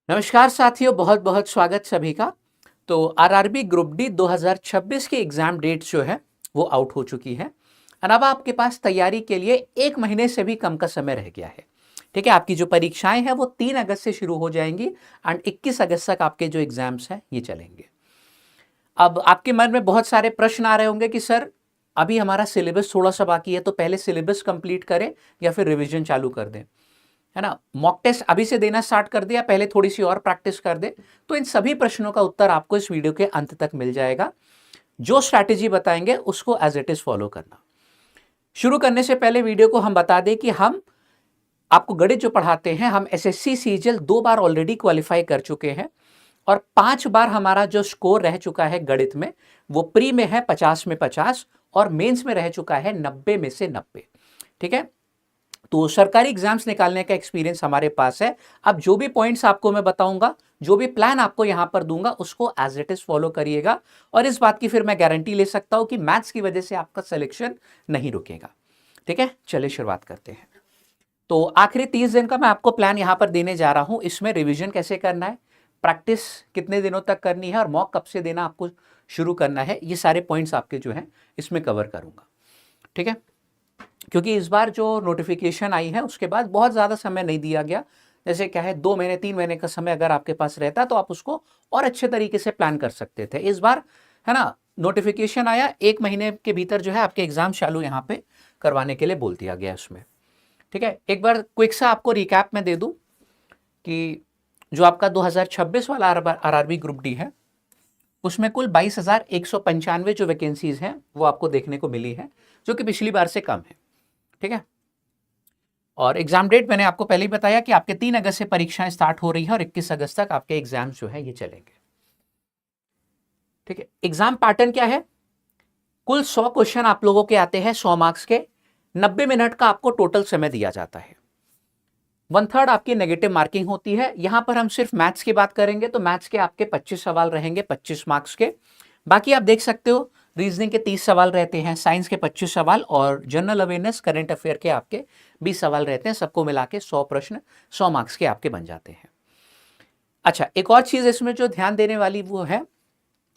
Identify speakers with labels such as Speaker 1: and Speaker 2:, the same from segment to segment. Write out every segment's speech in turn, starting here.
Speaker 1: नमस्कार साथियों, बहुत बहुत स्वागत सभी का। तो आरआरबी ग्रुप डी 2026 की एग्जाम डेट जो है वो आउट हो चुकी है। और अब आपके पास तैयारी के लिए 1 महीने से भी कम का समय रह गया है। ठीक है, आपकी जो परीक्षाएं हैं वो 3 अगस्त से शुरू हो जाएंगी एंड 21 अगस्त तक आपके जो एग्जाम्स हैं ये चलेंगे। अब आपके मन में बहुत सारे प्रश्न आ रहे होंगे कि सर अभी हमारा सिलेबस थोड़ा सा बाकी है, तो पहले सिलेबस कंप्लीट करें या फिर रिवीजन चालू कर दें, है ना। मॉक टेस्ट अभी से देना स्टार्ट कर दिया, पहले थोड़ी सी और प्रैक्टिस कर दे। तो इन सभी प्रश्नों का उत्तर आपको इस वीडियो के अंत तक मिल जाएगा। जो स्ट्रैटेजी बताएंगे उसको एज इट इज फॉलो करना। शुरू करने से पहले वीडियो को हम बता दें कि हम आपको गणित जो पढ़ाते हैं, हम एसएससी सीजीएल 2 बार ऑलरेडी क्वालिफाई कर चुके हैं और 5 बार हमारा जो स्कोर रह चुका है गणित में वो प्री में है 50 में 50 और मेंस में रह चुका है 90 में से 90। ठीक है, तो सरकारी एग्जाम्स निकालने का एक्सपीरियंस हमारे पास है। अब जो भी पॉइंट्स आपको मैं बताऊंगा, जो भी प्लान आपको यहां पर दूंगा उसको एज इट इज फॉलो करिएगा और इस बात की फिर मैं गारंटी ले सकता हूं कि मैथ्स की वजह से आपका सिलेक्शन नहीं रुकेगा। ठीक है, चलिए शुरुआत करते हैं। तो आखिरी 30 दिन का मैं आपको प्लान यहां पर देने जा रहा हूं। इसमें रिवीजन कैसे करना है, प्रैक्टिस कितने दिनों तक करनी है और मॉक कब से देना आपको शुरू करना है, ये सारे पॉइंट्स आपके जो है इसमें कवर करूंगा। ठीक है, क्योंकि इस बार जो नोटिफिकेशन आई है उसके बाद बहुत ज़्यादा समय नहीं दिया गया। जैसे क्या है, 2 महीने 3 महीने का समय अगर आपके पास रहता तो आप उसको और अच्छे तरीके से प्लान कर सकते थे। इस बार है ना, नोटिफिकेशन आया 1 महीने के भीतर जो है आपके एग्जाम चालू यहाँ पे करवाने के लिए बोल दिया गया उसमें। ठीक है, एक बार क्विक सा आपको रिकैप में दे दूं कि जो आपका 2026 वाला आरआरबी ग्रुप डी है उसमें कुल 22,195 जो वैकेंसीज हैं वो आपको देखने को मिली है, जो कि पिछली बार से कम है। ठीक है, और एग्जाम डेट मैंने आपको पहले ही बताया कि आपके 3 अगस्त से परीक्षाएं स्टार्ट हो रही है और 21 अगस्त तक आपके एग्जाम जो है ये चलेंगे। ठीक है, एग्जाम पैटर्न क्या है, कुल 100 क्वेश्चन आप लोगों के आते हैं 100 मार्क्स के। 90 मिनट का आपको टोटल समय दिया जाता है। 1/3 आपकी नेगेटिव मार्किंग होती है। यहां पर हम सिर्फ मैथ्स की बात करेंगे तो मैथ्स के आपके 25 सवाल रहेंगे 25 मार्क्स के। बाकी आप देख सकते हो रीजनिंग के 30 सवाल रहते हैं, साइंस के 25 सवाल और जनरल अवेयरनेस करंट अफेयर के आपके 20 सवाल रहते हैं। सबको मिला के 100 प्रश्न 100 मार्क्स के आपके बन जाते हैं। अच्छा, एक और चीज इसमें जो ध्यान देने वाली वो है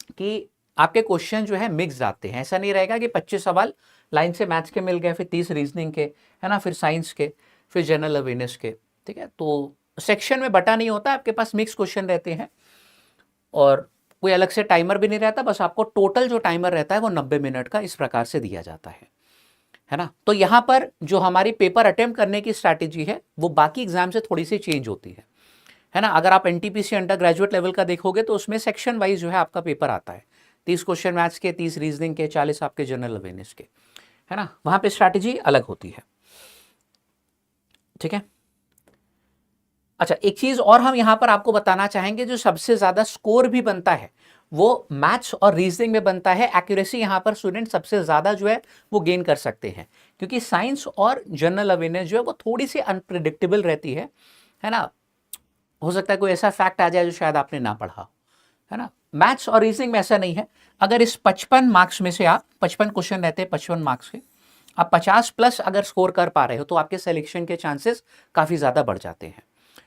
Speaker 1: कि आपके क्वेश्चन जो है मिक्स आते हैं। ऐसा नहीं रहेगा कि 25 सवाल लाइन से मैथ्स के मिल गए, फिर 30 रीजनिंग के, है ना, फिर साइंस के, फिर जनरल अवेयरनेस के। ठीक है, तो सेक्शन में बटा नहीं होता, आपके पास मिक्स क्वेश्चन रहते हैं और कोई अलग से टाइमर भी नहीं रहता। बस आपको टोटल जो टाइमर रहता है वो 90 मिनट का इस प्रकार से दिया जाता है ना। तो यहाँ पर जो हमारी पेपर अटेम्प्ट करने की स्ट्रैटेजी है वो बाकी एग्जाम से थोड़ी सी चेंज होती है ना। अगर आप एनटीपीसी अंडर ग्रेजुएट लेवल का देखोगे तो उसमें सेक्शन वाइज जो है आपका पेपर आता है। 30 क्वेश्चन मैथ्स के, 30 रीजनिंग के, 40 आपके जनरल अवेयरनेस के, है ना। वहां पे स्ट्रैटेजी अलग होती है। ठीक है, अच्छा एक चीज और हम यहां पर आपको बताना चाहेंगे, जो सबसे ज्यादा स्कोर भी बनता है वो मैथ्स और रीजनिंग में बनता है। एक्यूरेसी यहां पर स्टूडेंट सबसे ज्यादा जो है वो गेन कर सकते हैं, क्योंकि साइंस और जनरल अवेयरनेस जो है वो थोड़ी सी अनप्रिडिक्टेबल रहती है ना। हो सकता है कोई ऐसा फैक्ट आ जाए जो शायद आपने ना पढ़ा हो, है ना। मैथ्स और रीजनिंग में ऐसा नहीं है। अगर इस 55 मार्क्स में से आप 55 क्वेश्चन रहते हैं 55 मार्क्स के, आप 50 प्लस अगर स्कोर कर पा रहे हो तो आपके सिलेक्शन के चांसेस काफी ज्यादा बढ़ जाते हैं।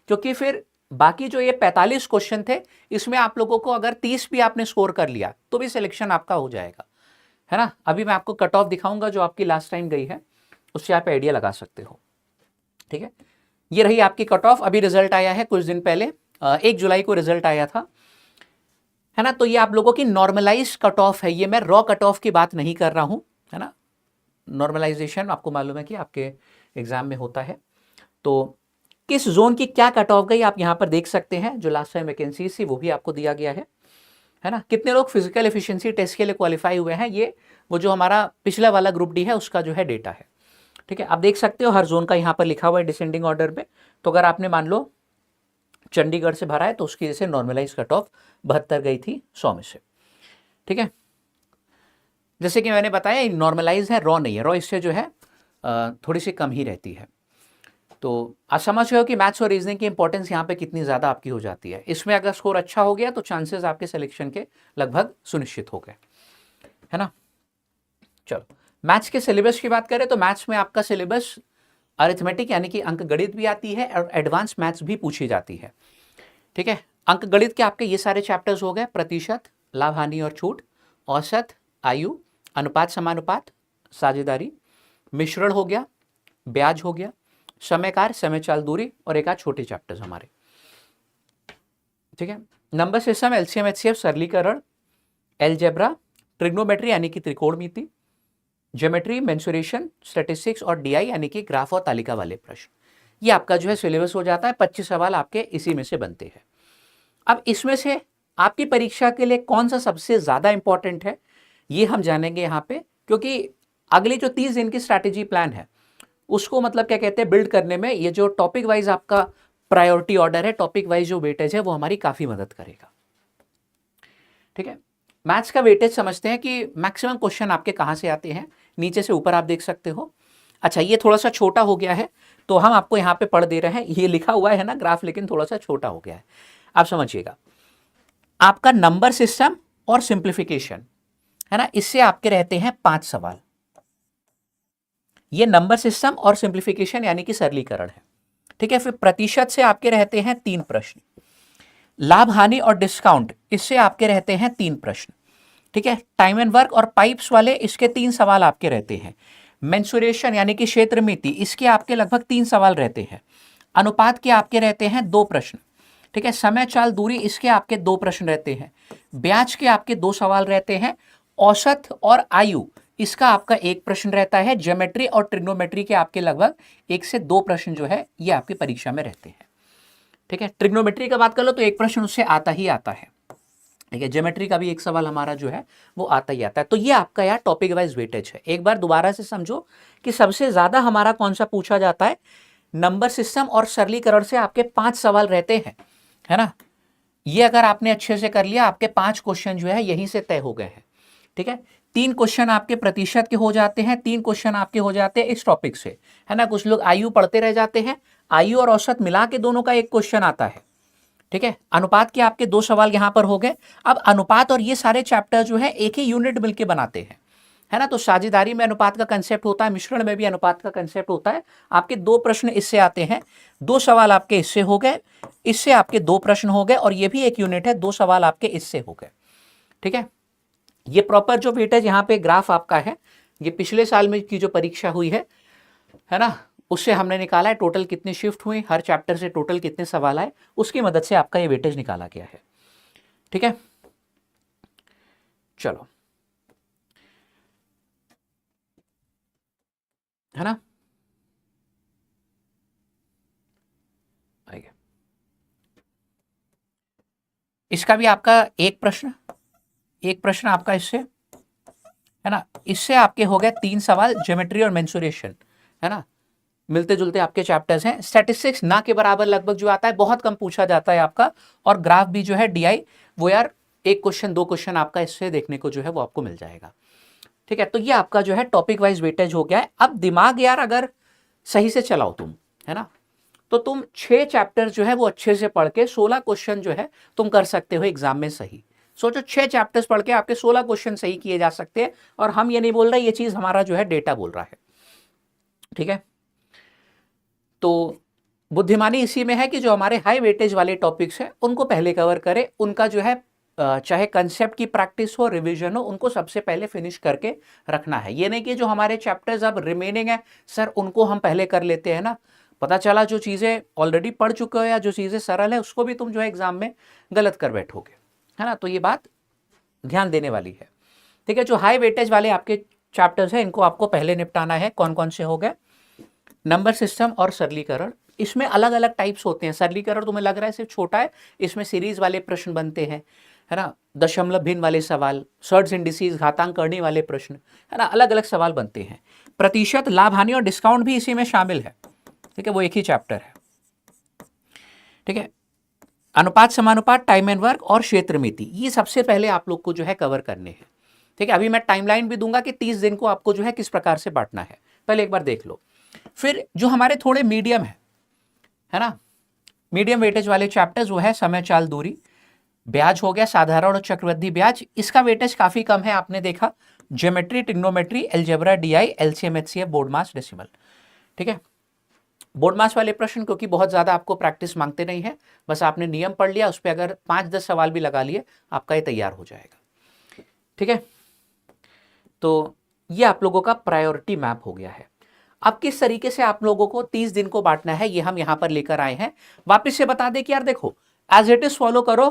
Speaker 1: क्योंकि फिर बाकी जो ये 45 क्वेश्चन थे इसमें आप लोगों को अगर 30 भी आपने स्कोर कर लिया तो भी सिलेक्शन आपका हो जाएगा, है ना। अभी मैं आपको कट ऑफ दिखाऊंगा जो आपकी लास्ट टाइम गई है, उससे आप आइडिया लगा सकते हो। ठीक है, ये रही आपकी कट ऑफ। अभी रिजल्ट आया है कुछ दिन पहले, 1 जुलाई को रिजल्ट आया था, है ना। तो ये आप लोगों की नॉर्मलाइज कट ऑफ है, ये मैं रॉ कट ऑफ की बात नहीं कर रहा हूं, है ना। नॉर्मलाइजेशन आपको मालूम है कि आपके एग्जाम में होता है। तो किस जोन की क्या कट ऑफ गई आप यहां पर देख सकते हैं। जो लास्ट टाइम वैकेंसी थी वो भी आपको दिया गया है ना। कितने लोग फिजिकल एफिशिएंसी टेस्ट के लिए क्वालिफाई हुए हैं, ये वो जो हमारा पिछला वाला ग्रुप डी है उसका जो है डेटा है। ठीक है, आप देख सकते हो हर जोन का यहाँ पर लिखा हुआ है डिसेंडिंग ऑर्डर में। तो अगर आपने मान लो चंडीगढ़ से भरा है तो उसकी जैसे नॉर्मलाइज कट ऑफ 72 गई थी 100 में से। ठीक है, जैसे कि मैंने बताया नॉर्मलाइज है, रॉ नहीं है। रॉ इससे जो है थोड़ी सी कम ही रहती है। तो आप समझ रहे हो कि मैथ्स और रीजनिंग की इंपॉर्टेंस यहाँ पे कितनी ज़्यादा आपकी हो जाती है। इसमें अगर स्कोर अच्छा हो गया तो चांसेस आपके सिलेक्शन के लगभग सुनिश्चित हो गए, है ना। चलो मैथ्स के सिलेबस की बात करें तो मैथ्स में आपका सिलेबस अरिथमेटिक यानी कि अंक गणित भी आती है और एडवांस मैथ्स भी पूछी जाती है। ठीक है, अंक गणित के आपके ये सारे चैप्टर्स हो गए, प्रतिशत, लाभ हानि और छूट, औसत, आयु, अनुपात समानुपात, साझेदारी, मिश्रण हो गया, ब्याज हो गया, समय कार्य, समय चाल दूरी और एक आध छोटे चैप्टर्स हमारे। ठीक है, नंबर सिस्टम, एलसीएम एचसीएफ, सरलीकरण, एलजेब्रा, ट्रिग्नोमेट्री यानी कि त्रिकोणमिति, ज्योमेट्री, मेंसुरेशन, स्टैटिस्टिक्स और डीआई यानी कि ग्राफ और तालिका वाले प्रश्न। ये आपका जो है सिलेबस हो जाता है, 25 सवाल आपके इसी में से बनते हैं। अब इसमें से आपकी परीक्षा के लिए कौन सा सबसे ज्यादा इंपॉर्टेंट है ये हम जानेंगे यहाँ पे, क्योंकि अगली जो 30 दिन की स्ट्रैटेजी प्लान है उसको मतलब क्या कहते हैं बिल्ड करने में ये जो टॉपिक वाइज आपका प्रायोरिटी ऑर्डर है, टॉपिक वाइज जो वेटेज है वो हमारी काफी मदद करेगा। ठीक है, मैथ्स का वेटेज समझते हैं कि मैक्सिमम क्वेश्चन आपके कहां से आते हैं, नीचे से ऊपर आप देख सकते हो। अच्छा, ये थोड़ा सा छोटा हो गया है तो हम आपको यहाँ पे पढ़ दे रहे हैं, ये लिखा हुआ है ना ग्राफ, लेकिन थोड़ा सा छोटा हो गया है, आप समझिएगा। आपका नंबर सिस्टम और सिंप्लीफिकेशन है ना, इससे आपके रहते हैं 5 सवाल। ये नंबर सिस्टम और सिंप्लीफिकेशन यानी कि सरलीकरण है। ठीक है, फिर प्रतिशत से आपके रहते हैं 3 प्रश्न, लाभ हानि और डिस्काउंट इससे आपके रहते हैं 3 प्रश्न। ठीक है, टाइम एंड वर्क और पाइप्स वाले इसके 3 सवाल आपके रहते हैं। मेंसुरेशन यानी कि क्षेत्र मिति इसके आपके लगभग 3 सवाल रहते हैं। अनुपात के आपके रहते हैं 2 प्रश्न। ठीक है, समय चाल दूरी इसके आपके 2 प्रश्न रहते हैं। ब्याज के आपके 2 सवाल रहते हैं। औसत और आयु इसका आपका 1 प्रश्न रहता है। ज्योमेट्री और ट्रिग्नोमेट्री के आपके लगभग 1 से 2 प्रश्न जो है ये आपकी परीक्षा में रहते हैं। ठीक है, ट्रिग्नोमेट्री का बात कर लो तो 1 प्रश्न उससे आता ही आता है। ठीक है, ज्योमेट्री का भी 1 सवाल हमारा जो है वो आता ही आता है। तो ये आपका यार टॉपिक वाइज वेटेज है। एक बार दोबारा से समझो कि सबसे ज्यादा हमारा कौन सा पूछा जाता है, नंबर सिस्टम और सरलीकरण से आपके 5 सवाल रहते हैं, है ना। ये अगर आपने अच्छे से कर लिया आपके 5 क्वेश्चन जो है यहीं से तय हो गए हैं। ठीक है, 3 क्वेश्चन आपके प्रतिशत के हो जाते हैं, 3 क्वेश्चन आपके हो जाते हैं इस टॉपिक से, है ना। कुछ लोग आयु पढ़ते रह जाते हैं, आयु और औसत मिला के दोनों का 1 क्वेश्चन आता है। ठीक है, अनुपात के आपके 2 सवाल यहां पर हो गए। अब अनुपात और ये सारे चैप्टर जो है एक ही यूनिट मिलकर बनाते हैं, है ना। तो साझेदारी में अनुपात का कंसेप्ट होता है, मिश्रण में भी अनुपात का कंसेप्ट होता है। आपके 2 प्रश्न इससे आते हैं, 2 सवाल आपके इससे हो गए, इससे आपके 2 प्रश्न हो गए और ये भी एक यूनिट है, 2 सवाल आपके इससे हो गए। ठीक है, ये प्रॉपर जो वेटेज यहाँ पे ग्राफ आपका है, ये पिछले साल में की जो परीक्षा हुई है ना, उससे हमने निकाला है टोटल कितने शिफ्ट हुए, हर चैप्टर से टोटल कितने सवाल आए, उसकी मदद से आपका ये वेटेज निकाला गया है। ठीक है, चलो, है ना। आइए, इसका भी आपका एक प्रश्न आपका इससे, है ना। इससे आपके हो गए 3 सवाल, ज्योमेट्री और मेंसुरेशन, है ना। मिलते जुलते आपके चैप्टर्स हैं। स्टैटिस्टिक्स ना के बराबर लगभग जो आता है, बहुत कम पूछा जाता है आपका। और ग्राफ भी जो है डीआई, वो यार 1 क्वेश्चन 2 क्वेश्चन आपका इससे देखने को जो है वो आपको मिल जाएगा। ठीक है, तो ये आपका जो है टॉपिक वाइज वेटेज हो गया है। अब दिमाग यार अगर सही से चलाओ तुम, है ना, तो तुम 6 चैप्टर जो है वो अच्छे से पढ़ के 16 क्वेश्चन जो है तुम कर सकते हो एग्जाम में सही। सोचो 6 चैप्टर्स पढ़ के आपके 16 क्वेश्चन सही किए जा सकते हैं। और हम ये नहीं बोल रहे, ये चीज हमारा जो है डेटा बोल रहा है। ठीक है, तो बुद्धिमानी इसी में है कि जो हमारे हाई वेटेज वाले टॉपिक्स हैं उनको पहले कवर करें। उनका जो है चाहे कंसेप्ट की प्रैक्टिस हो, रिवीजन हो, उनको सबसे पहले फिनिश करके रखना है। ये नहीं कि जो हमारे चैप्टर्स अब रिमेनिंग है सर उनको हम पहले कर लेते हैं ना, पता चला जो चीज़ें ऑलरेडी पढ़ चुके हो या जो चीज़ें सरल है उसको भी तुम जो है एग्जाम में गलत कर बैठोगे, है ना। तो ये बात ध्यान देने वाली है। ठीक है, जो हाई वेटेज वाले आपके चैप्टर्स हैं इनको आपको पहले निपटाना है। कौन कौन से हो गए, नंबर सिस्टम और सरलीकरण। इसमें अलग अलग टाइप्स होते हैं। सरलीकरण तुम्हें लग रहा है सिर्फ छोटा है, इसमें सीरीज वाले प्रश्न बनते हैं, है ना, दशमलव भिन्न वाले सवाल, सर्ट्स इंडिसीज, घातांक करने वाले प्रश्न, है ना, अलग अलग सवाल बनते हैं। प्रतिशत, लाभ हानि और डिस्काउंट भी इसी में शामिल है। ठीक है, वो एक ही चैप्टर है। ठीक है, अनुपात समानुपात, टाइम एंड वर्क और क्षेत्र मिति, ये सबसे पहले आप लोग को जो है कवर करने हैं। ठीक है, अभी मैं टाइमलाइन भी दूंगा कि 30 दिन को आपको जो है किस प्रकार से बांटना है, पहले एक बार देख लो। फिर जो हमारे थोड़े मीडियम है ना, मीडियम वेटेज वाले चैप्टर्स वो है समय चाल दूरी, ब्याज हो गया, साधारण और चक्रवृद्धि ब्याज, इसका वेटेज काफी कम है आपने देखा। Geometry, trigonometry, algebra, DI, LCM, HCF, BODMAS, decimal. ठीक है, बोर्ड मास वाले प्रश्न क्योंकि बहुत ज़्यादा आपको प्रैक्टिस मांगते नहीं है, बस आपने नियम पढ़ लिया, उस पर अगर 5-10 सवाल भी लगा लिए आपका ये तैयार हो जाएगा। ठीक है, तो ये आप लोगों का प्रायोरिटी मैप हो गया है। अब किस तरीके से आप लोगों को 30 दिन को बांटना है ये हम यहां पर लेकर आए हैं। वापस से बता दें कि यार देखो, एज इट इज फॉलो करो,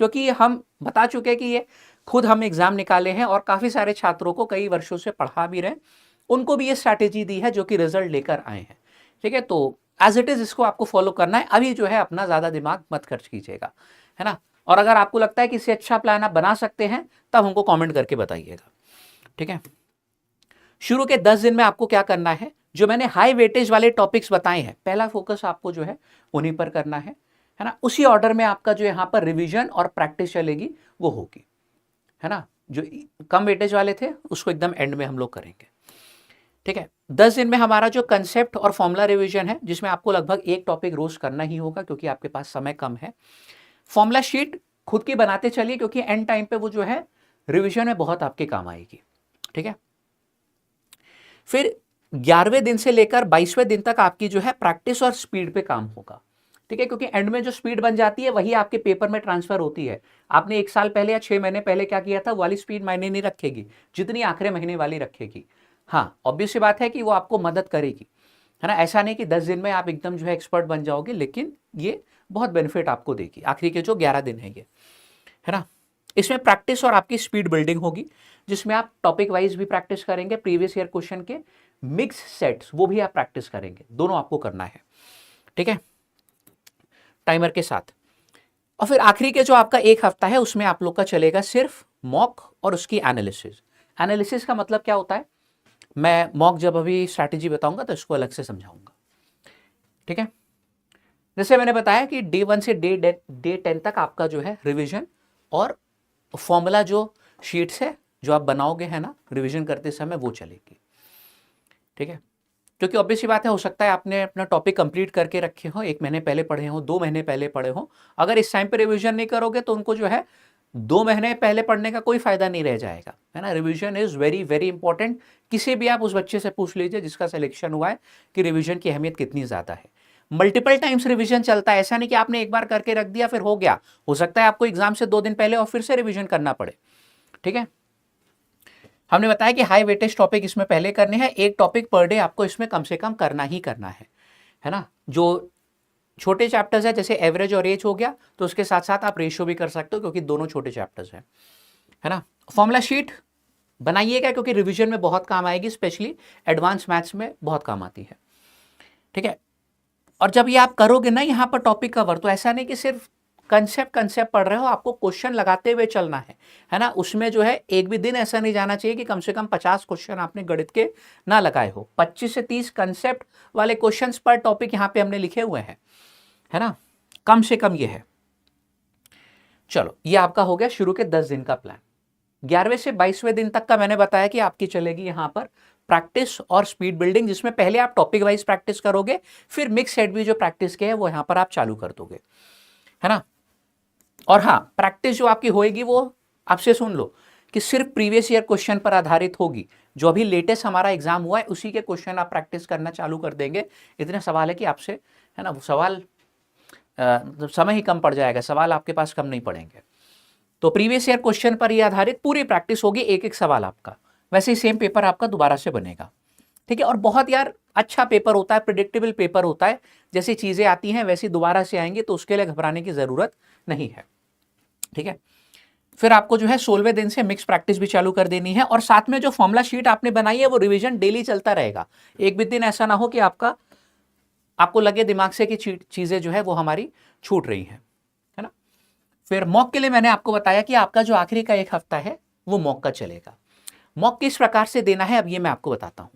Speaker 1: क्योंकि हम बता चुके हैं कि ये खुद हम एग्जाम निकाले हैं और काफी सारे छात्रों को कई वर्षों से पढ़ा भी रहे, उनको भी ये स्ट्रैटेजी दी है जो कि रिजल्ट लेकर आए हैं। ठीक है, तो एज इट इज इसको आपको फॉलो करना है। अभी जो है अपना ज्यादा दिमाग मत खर्च कीजिएगा, है ना। और अगर आपको लगता है कि इससे अच्छा प्लान आप बना सकते हैं तब हमको कमेंट करके बताइएगा। ठीक है, शुरू के 10 दिन में आपको क्या करना है, जो मैंने हाई वेटेज वाले टॉपिक्स बताए हैं, पहला फोकस आपको जो है उन्हीं पर करना है ना। उसी ऑर्डर में आपका जो यहाँ पर रिवीजन और प्रैक्टिस चलेगी वो होगी, है ना। जो कम वेटेज वाले थे उसको एकदम एंड में हम लोग करेंगे। ठीक है, 10 दिन में हमारा जो कंसेप्ट और फॉर्मूला रिवीजन है, जिसमें आपको लगभग एक टॉपिक रोज करना ही होगा क्योंकि आपके पास समय कम है। फॉर्मूला शीट खुद की बनाते चलिए क्योंकि एंड टाइम पे वो जो है रिवीजन में बहुत आपके काम आएगी। ठीक है, फिर 11वें दिन से लेकर 22वें दिन तक आपकी जो है प्रैक्टिस और स्पीड पे काम होगा। ठीक है, क्योंकि एंड में जो स्पीड बन जाती है वही आपके पेपर में ट्रांसफर होती है। आपने 1 साल पहले या 6 महीने पहले क्या किया था, वो वाली स्पीड मायने नहीं रखेगी जितनी आखिरी महीने वाली रखेगी। हाँ, ऑब्वियस सी बात है कि वो आपको मदद करेगी, है ना। ऐसा नहीं कि 10 दिन में आप एकदम जो है एक्सपर्ट बन जाओगे, लेकिन ये बहुत बेनिफिट आपको देगी आखिरी के जो 11 दिन है ये, है ना। इसमें प्रैक्टिस और आपकी स्पीड बिल्डिंग होगी, जिसमें आप टॉपिक वाइज भी प्रैक्टिस करेंगे, प्रीवियस ईयर क्वेश्चन के मिक्स सेट्स वो भी आप प्रैक्टिस करेंगे, दोनों आपको करना है। ठीक है, टाइमर के साथ। और फिर आखिरी के जो आपका एक हफ्ता है उसमें आप लोग का चलेगा सिर्फ मॉक और उसकी एनालिसिस। एनालिसिस का मतलब क्या होता है, मैं मॉक जब अभी स्ट्रैटेजी बताऊंगा तो इसको अलग से समझाऊंगा। ठीक है, जैसे मैंने बताया कि डे 1 से डे 10 तक आपका जो है रिवीजन और फॉर्मूला जो शीट्स है जो आप बनाओगे, है ना, रिवीजन करते समय वो चलेगी। ठीक है, क्योंकि ऑब्वियस सी बात है, हो सकता है आपने अपना टॉपिक कंप्लीट करके रखे हो, 1 महीने पहले पढ़े हो, 2 महीने पहले पढ़े हो, अगर इस टाइम पे रिवीजन नहीं करोगे तो उनको जो है 2 महीने पहले पढ़ने का कोई फायदा नहीं रह जाएगा, है ना। Revision is very very important. किसी भी आप उस बच्चे से पूछ लीजिए जिसका सिलेक्शन हुआ है कि रिवीजन की अहमियत कितनी ज्यादा है। मल्टीपल टाइम्स रिवीजन चलता है, ऐसा नहीं कि आपने एक बार करके रख दिया फिर हो गया, हो सकता है आपको एग्जाम से 2 दिन पहले और फिर से रिवीजन करना पड़े। ठीक है, हमने बताया कि हाई वेटेज टॉपिक इसमें पहले करने हैं, एक टॉपिक पर डे आपको इसमें कम से कम करना ही करना है ना। जो छोटे चैप्टर्स है जैसे एवरेज और एज हो गया, तो उसके साथ साथ आप रेशियो भी कर सकते हो क्योंकि दोनों छोटे चैप्टर्स हैं, है ना। फॉर्मूला शीट बनाइएगा क्योंकि रिवीजन में बहुत काम आएगी, स्पेशली एडवांस मैथ्स में बहुत काम आती है। ठीक है, और जब ये आप करोगे ना यहाँ पर टॉपिक कवर, तो ऐसा नहीं कि सिर्फ कंसेप्ट पढ़ रहे हो, आपको क्वेश्चन लगाते हुए चलना है ना। उसमें जो है एक भी दिन ऐसा नहीं जाना चाहिए कि कम से कम 50 क्वेश्चन आपने गणित के ना लगाए हो। 25 से 30 कंसेप्ट वाले क्वेश्चंस पर टॉपिक यहाँ पे हमने लिखे हुए हैं, है ना, कम से कम ये है। चलो, ये आपका हो गया शुरू के 10 दिन का प्लान। 11वें से 22वें दिन तक का मैंने बताया कि आपकी चलेगी यहाँ पर प्रैक्टिस और स्पीड बिल्डिंग, जिसमें पहले आप टॉपिक वाइज प्रैक्टिस करोगे, फिर मिक्स सेट भी जो प्रैक्टिस के है वो यहाँ पर आप चालू कर दोगे, है ना। और हाँ, प्रैक्टिस जो आपकी होएगी वो आपसे सुन लो कि सिर्फ प्रीवियस ईयर क्वेश्चन पर आधारित होगी। जो अभी लेटेस्ट हमारा एग्जाम हुआ है उसी के क्वेश्चन आप प्रैक्टिस करना चालू कर देंगे। इतने सवाल है कि आपसे, है ना, वो सवाल समय ही कम पड़ जाएगा, सवाल आपके पास कम नहीं पड़ेंगे। तो प्रीवियस ईयर क्वेश्चन पर ही आधारित पूरी प्रैक्टिस होगी, एक एक सवाल आपका। वैसे ही सेम पेपर आपका दोबारा से बनेगा। ठीक है, और बहुत यार अच्छा पेपर होता है, प्रिडिक्टेबल पेपर होता है, जैसी चीजें आती हैं वैसी दोबारा से आएंगी, तो उसके लिए घबराने की जरूरत नहीं है। ठीक है, फिर आपको जो है 16वें दिन से मिक्स प्रैक्टिस भी चालू कर देनी है, और साथ में जो फॉर्मूला शीट आपने बनाई है वो रिवीजन डेली चलता रहेगा। एक भी दिन ऐसा ना हो कि आपको लगे दिमाग से कि चीजें जो है वो हमारी छूट रही हैं, है ना। फिर मॉक के लिए मैंने आपको बताया कि आपका जो आखिरी का एक हफ्ता है वो मॉक का चलेगा। मॉक किस प्रकार से देना है अब ये मैं आपको बताता हूं।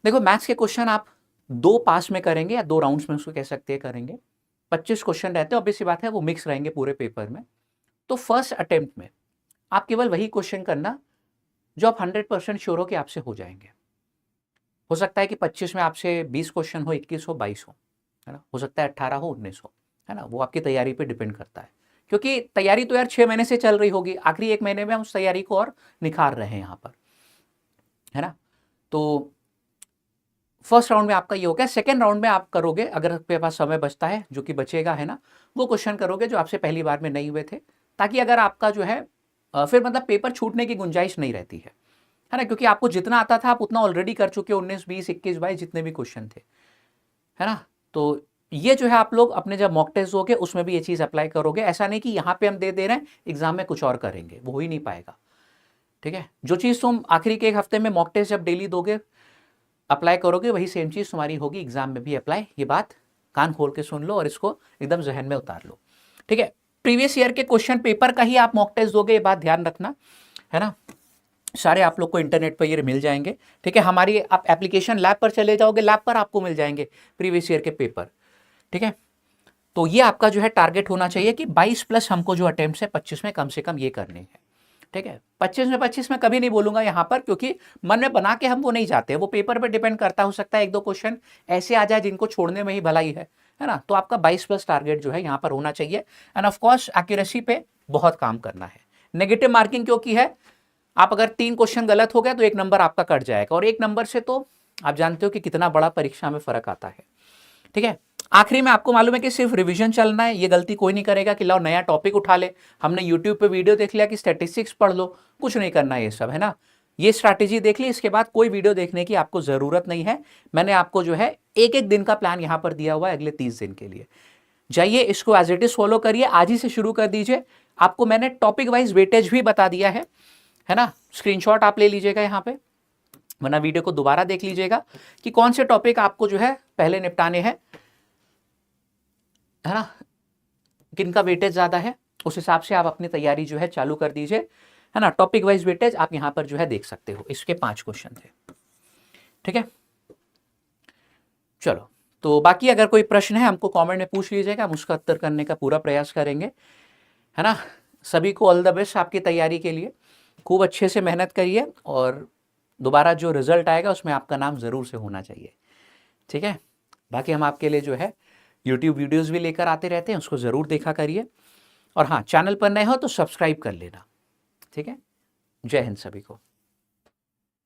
Speaker 1: देखो, मैथ्स के क्वेश्चन आप 2 पास में करेंगे या 2 राउंड्स में उसको कह सकते हैं करेंगे। 25 क्वेश्चन रहते हैं, ऑब्वियस बात है वो मिक्स रहेंगे पूरे पेपर में। तो फर्स्ट अटेम्प्ट में आप केवल वही क्वेश्चन करना जो आप 100% श्योर हो कि आपसे हो जाएंगे। हो सकता है कि 25 में आपसे 20 क्वेश्चन हो, 21 हो, 22 है ना, हो सकता है 18 हो, 19 हो, है ना। वो आपकी तैयारी पे डिपेंड करता है, क्योंकि तैयारी तो यार 6 महीने से चल रही होगी, आखिरी 1 महीने में हम उस तैयारी को और निखार रहे हैं यहाँ पर, है ना। तो फर्स्ट राउंड में आपका ये हो गया। सेकेंड राउंड में आप करोगे, अगर आपके पास समय बचता है, जो कि बचेगा है ना, वो क्वेश्चन करोगे जो आपसे पहली बार में नहीं हुए थे, ताकि अगर आपका जो है फिर मतलब पेपर छूटने की गुंजाइश नहीं रहती है ना, क्योंकि आपको जितना आता था आप उतना ऑलरेडी कर चुके हो, 19, 20, 21, 22 जितने भी क्वेश्चन थे, है ना। तो ये जो है आप लोग अपने जब मॉक टेस्ट दोगे उसमें भी ये चीज़ अप्लाई करोगे। ऐसा नहीं कि यहाँ पे हम दे रहे हैं, एग्जाम में कुछ और करेंगे, वो हो ही नहीं पाएगा। ठीक है, जो चीज़ तुम आखिरी के एक हफ्ते में मॉक टेस्ट जब डेली दोगे, अप्लाई करोगे, वही सेम चीज़ तुम्हारी होगी एग्जाम में भी अप्लाई। ये बात कान खोल के सुन लो और इसको एकदम जहन में उतार लो। ठीक है, प्रीवियस ईयर के क्वेश्चन पेपर का ही आप मॉक टेस्ट दोगे, ये बात ध्यान रखना, है ना। सारे आप लोग को इंटरनेट पर ये मिल जाएंगे। ठीक है, हमारी आप एप्लीकेशन लैब पर चले जाओगे, लैब पर आपको मिल जाएंगे प्रीवियस ईयर के पेपर। ठीक है, तो ये आपका जो है टारगेट होना चाहिए कि 22 प्लस हमको जो अटेम्प्ट है 25 में कम से कम ये करने हैं। ठीक है, 25 में कभी नहीं बोलूंगा यहाँ पर, क्योंकि मन में बना के हम वो नहीं जाते, वो पेपर पे डिपेंड करता, हो सकता है एक दो क्वेश्चन ऐसे आ जाए जिनको छोड़ने में ही भलाई है ना। तो आपका 22 प्लस टारगेट जो है यहाँ पर होना चाहिए। एंड ऑफ कोर्स एक्यूरेसी पे बहुत काम करना है। नेगेटिव मार्किंग क्योंकि है, आप अगर 3 क्वेश्चन गलत हो गया तो 1 नंबर आपका कट जाएगा, और 1 नंबर से तो आप जानते हो कि कितना बड़ा परीक्षा में फर्क आता है। ठीक है, आखिरी में आपको मालूम है कि सिर्फ रिवीजन चलना है, ये गलती कोई नहीं करेगा कि लाओ नया टॉपिक उठा ले, हमने यूट्यूब पे वीडियो देख लिया कि स्टैटिस्टिक्स पढ़ लो, कुछ नहीं करना है ये सब, है ना। ये स्ट्रैटेजी देख ली, इसके बाद कोई वीडियो देखने की आपको जरूरत नहीं है। मैंने आपको जो है एक एक दिन का प्लान यहाँ पर दिया हुआ है अगले 30 दिन के लिए। जाइए इसको एज इट इज फॉलो करिए, आज ही से शुरू कर दीजिए। आपको मैंने टॉपिक वाइज वेटेज भी बता दिया है ना। स्क्रीनशॉट आप ले लीजिएगा यहाँ पे, वरना वीडियो को दोबारा देख लीजिएगा कि कौन से टॉपिक आपको जो है पहले निपटाने हैं, है ना, किनका वेटेज ज्यादा है, उस हिसाब से आप अपनी तैयारी जो है चालू कर दीजिए, है ना। टॉपिक वाइज वेटेज आप यहां पर जो है देख सकते हो, इसके 5 क्वेश्चन थे। ठीक है, चलो, तो बाकी अगर कोई प्रश्न है हमको कमेंट में पूछ लीजिएगा, हम उसका उत्तर करने का पूरा प्रयास करेंगे, है ना। सभी को ऑल द बेस्ट आपकी तैयारी के लिए, खूब अच्छे से मेहनत करिए, और दोबारा जो रिजल्ट आएगा उसमें आपका नाम ज़रूर से होना चाहिए। ठीक है, बाकी हम आपके लिए जो है यूट्यूब वीडियोस भी लेकर आते रहते हैं, उसको ज़रूर देखा करिए, और हाँ, चैनल पर नए हो तो सब्सक्राइब कर लेना। ठीक है, जय हिंद सभी को।